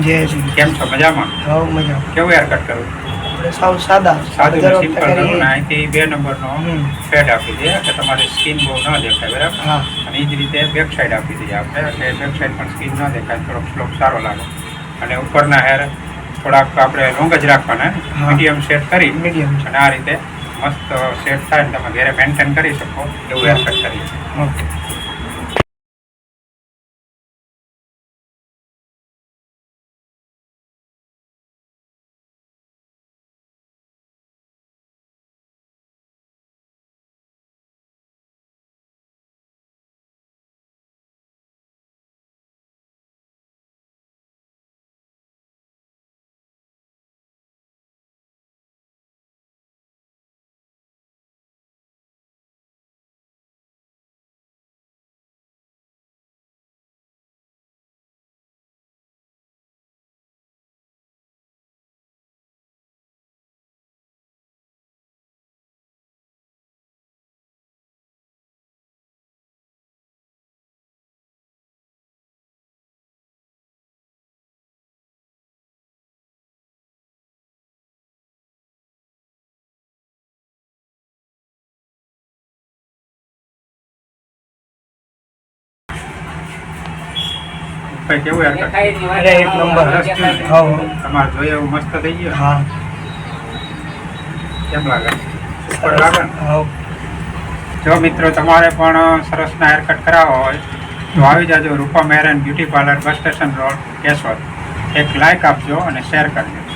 જય કેમ છો? મજામાં? હા મજા. કેવું હેરકટ કરું? આપણે સાવ સાદા સાદું દર સિમ્પલ વખતે કરું કરીએ. ને અહીંથી 2 નંબરનો ફેડ આપી દઈએ કે તમારી સ્કિન બહુ ન દેખાય, બરાબર? હા અને એ જ રીતે બેક સાઈડ આપી દઈએ આપણે એટલે બેક સાઈડ પણ સ્કિન ન દેખાય, થોડોક સ્લોપ સારો લાગે. અને ઉપરના હેર થોડાક આપણે લોંગ જ રાખવાના, હા. મીડિયમ સેટ કરી મીડિયમ છે. અને આ રીતે મસ્ત સેટ થાય ને તમે ઘરે મેન્ટેન કરી શકો એવું હેરકટ કરીએ. ઓકે. ભાઈ કેવું હેરકટ? અરે એક નંબર. સરસ થયું ને? હા તમારે જોઈએ એવું મસ્ત થઈ ગયું. હા કેમ લાગે? સુપર લાગે ને? હા. જો મિત્રો તમારે પણ સરસના હેરકટ કરાવવા હોય તો આવી જાજો Roopam hair and beauty parlour, bus station road, Keshod. એક લાઇક આપજો અને શેર કરજો.